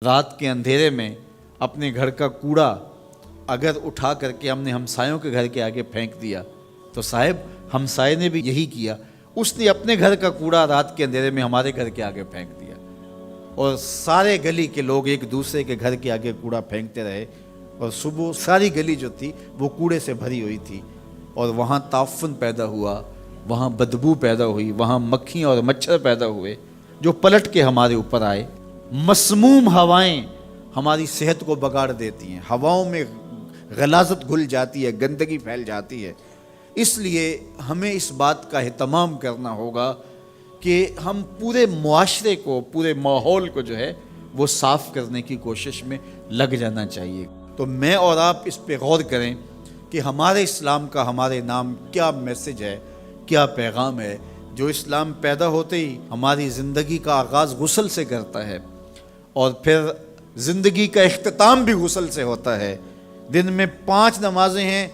رات کے اندھیرے میں اپنے گھر کا کوڑا اگر اٹھا کر کے ہم نے ہمسایوں کے گھر کے آگے پھینک دیا تو صاحب ہمسائے نے بھی یہی کیا، اس نے اپنے گھر کا کوڑا رات کے اندھیرے میں ہمارے گھر کے آگے پھینک دیا، اور سارے گلی کے لوگ ایک دوسرے کے گھر کے آگے کوڑا پھینکتے رہے، اور صبح ساری گلی جو تھی وہ کوڑے سے بھری ہوئی تھی، اور وہاں تعفن پیدا ہوا، وہاں بدبو پیدا ہوئی، وہاں مکھیاں اور مچھر پیدا ہوئے جو پلٹ کے ہمارے اوپر آئے۔ مسموم ہوائیں ہماری صحت کو بگاڑ دیتی ہیں، ہواؤں میں غلاظت گھل جاتی ہے، گندگی پھیل جاتی ہے۔ اس لیے ہمیں اس بات کا اہتمام کرنا ہوگا کہ ہم پورے معاشرے کو، پورے ماحول کو جو ہے وہ صاف کرنے کی کوشش میں لگ جانا چاہیے۔ تو میں اور آپ اس پہ غور کریں کہ ہمارے اسلام کا ہمارے نام کیا میسج ہے، کیا پیغام ہے۔ جو اسلام پیدا ہوتے ہی ہماری زندگی کا آغاز غسل سے کرتا ہے، اور پھر زندگی کا اختتام بھی غسل سے ہوتا ہے۔ دن میں 5 نمازیں ہیں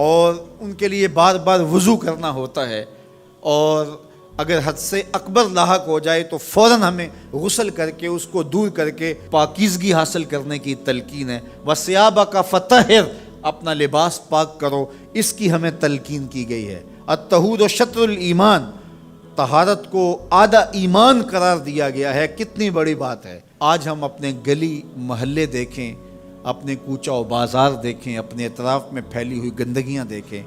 اور ان کے لیے بار بار وضو کرنا ہوتا ہے، اور اگر حد سے اکبر لاحق ہو جائے تو فوراً ہمیں غسل کر کے اس کو دور کر کے پاکیزگی حاصل کرنے کی تلقین ہے۔ وَثِيَابَكَ فَطَهِّرْ، اپنا لباس پاک کرو، اس کی ہمیں تلقین کی گئی ہے۔ الطہور شطر الایمان، طہارت کو آدھا ایمان قرار دیا گیا ہے۔ کتنی بڑی بات ہے۔ آج ہم اپنے گلی محلے دیکھیں، اپنے کوچہ و بازار دیکھیں، اپنے اطراف میں پھیلی ہوئی گندگیاں دیکھیں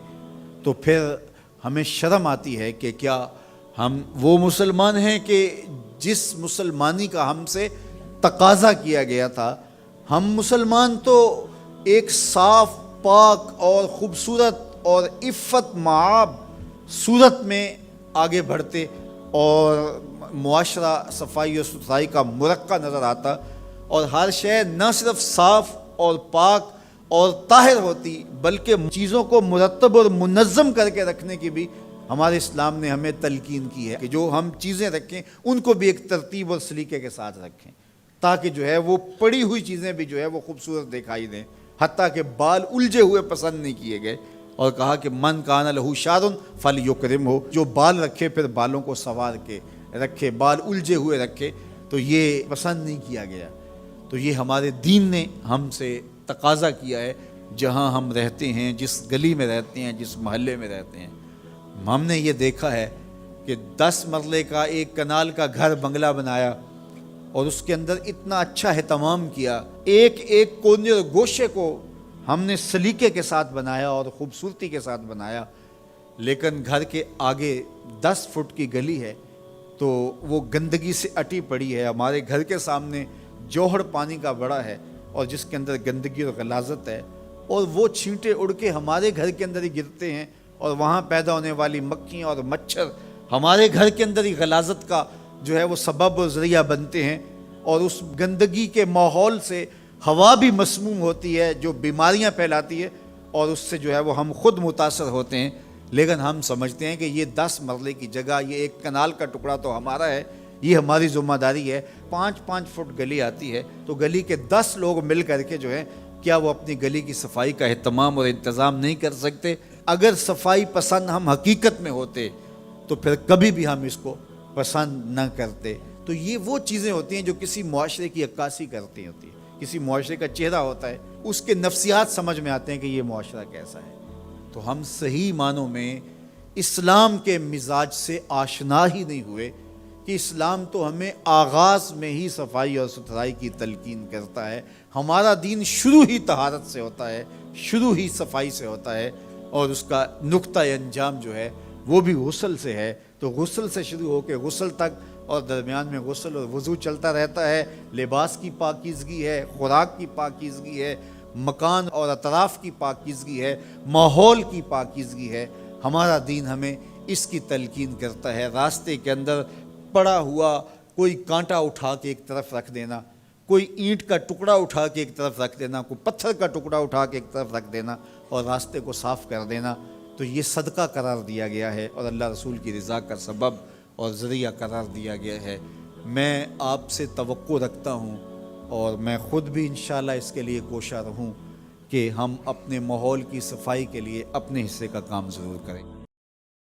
تو پھر ہمیں شرم آتی ہے کہ کیا ہم وہ مسلمان ہیں کہ جس مسلمانی کا ہم سے تقاضا کیا گیا تھا۔ ہم مسلمان تو ایک صاف، پاک اور خوبصورت اور عفت معاب صورت میں آگے بڑھتے، اور معاشرہ صفائی و ستھرائی کا مرقع نظر آتا، اور ہر شے نہ صرف صاف اور پاک اور طاہر ہوتی بلکہ چیزوں کو مرتب اور منظم کر کے رکھنے کی بھی ہمارے اسلام نے ہمیں تلقین کی ہے کہ جو ہم چیزیں رکھیں ان کو بھی ایک ترتیب اور سلیقے کے ساتھ رکھیں، تاکہ جو ہے وہ پڑی ہوئی چیزیں بھی جو ہے وہ خوبصورت دکھائی دیں۔ حتیٰ کہ بال الجھے ہوئے پسند نہیں کیے گئے، اور کہا کہ من کان لہ شعر فلیکرمہ، جو بال رکھے پھر بالوں کو سنوار کے رکھے، بال الجھے ہوئے رکھے، تو یہ پسند نہیں کیا گیا۔ تو یہ ہمارے دین نے ہم سے تقاضا کیا ہے، جہاں ہم رہتے ہیں، جس گلی میں رہتے ہیں، جس محلے میں رہتے ہیں۔ ہم نے یہ دیکھا ہے کہ 10 مرلے کا ایک کنال کا گھر بنگلہ بنایا، اور اس کے اندر اتنا اچھا اہتمام کیا، ایک ایک کونے اور گوشے کو ہم نے سلیقے کے ساتھ بنایا اور خوبصورتی کے ساتھ بنایا، لیکن گھر کے آگے 10 فٹ کی گلی ہے تو وہ گندگی سے اٹی پڑی ہے۔ ہمارے گھر کے سامنے جوہر پانی کا بڑا ہے، اور جس کے اندر گندگی اور غلاظت ہے، اور وہ چھینٹے اڑ کے ہمارے گھر کے اندر ہی گرتے ہیں، اور وہاں پیدا ہونے والی مکھیاں اور مچھر ہمارے گھر کے اندر ہی غلاظت کا جو ہے وہ سبب و ذریعہ بنتے ہیں، اور اس گندگی کے ماحول سے ہوا بھی مسموم ہوتی ہے جو بیماریاں پھیلاتی ہے، اور اس سے جو ہے وہ ہم خود متاثر ہوتے ہیں۔ لیکن ہم سمجھتے ہیں کہ یہ 10 مرلے کی جگہ، یہ ایک کنال کا ٹکڑا تو ہمارا ہے، یہ ہماری ذمہ داری ہے۔ 5-5 فٹ گلی آتی ہے تو گلی کے 10 لوگ مل کر کے جو ہے کیا وہ اپنی گلی کی صفائی کا اہتمام اور انتظام نہیں کر سکتے؟ اگر صفائی پسند ہم حقیقت میں ہوتے تو پھر کبھی بھی ہم اس کو پسند نہ کرتے۔ تو یہ وہ چیزیں ہوتی ہیں جو کسی معاشرے کی عکاسی کرتی ہوتی ہیں، کسی معاشرے کا چہرہ ہوتا ہے، اس کے نفسیات سمجھ میں آتے ہیں کہ یہ معاشرہ کیسا ہے۔ تو ہم صحیح معنوں میں اسلام کے مزاج سے آشنا ہی نہیں ہوئے کہ اسلام تو ہمیں آغاز میں ہی صفائی اور ستھرائی کی تلقین کرتا ہے۔ ہمارا دین شروع ہی طہارت سے ہوتا ہے، شروع ہی صفائی سے ہوتا ہے، اور اس کا نقطہ انجام جو ہے وہ بھی غسل سے ہے۔ تو غسل سے شروع ہو کے غسل تک، اور درمیان میں غسل اور وضو چلتا رہتا ہے۔ لباس کی پاکیزگی ہے، خوراک کی پاکیزگی ہے، مکان اور اطراف کی پاکیزگی ہے، ماحول کی پاکیزگی ہے۔ ہمارا دین ہمیں اس کی تلقین کرتا ہے۔ راستے کے اندر پڑا ہوا کوئی کانٹا اٹھا کے ایک طرف رکھ دینا، کوئی اینٹ کا ٹکڑا اٹھا کے ایک طرف رکھ دینا، کوئی پتھر کا ٹکڑا اٹھا کے ایک طرف رکھ دینا، اور راستے کو صاف کر دینا، تو یہ صدقہ قرار دیا گیا ہے، اور اللہ رسول کی رضا کا سبب اور ذریعہ قرار دیا گیا ہے۔ میں آپ سے توقع رکھتا ہوں، اور میں خود بھی انشاءاللہ اس کے لیے کوشاں رہوں کہ ہم اپنے ماحول کی صفائی کے لیے اپنے حصے کا کام ضرور کریں۔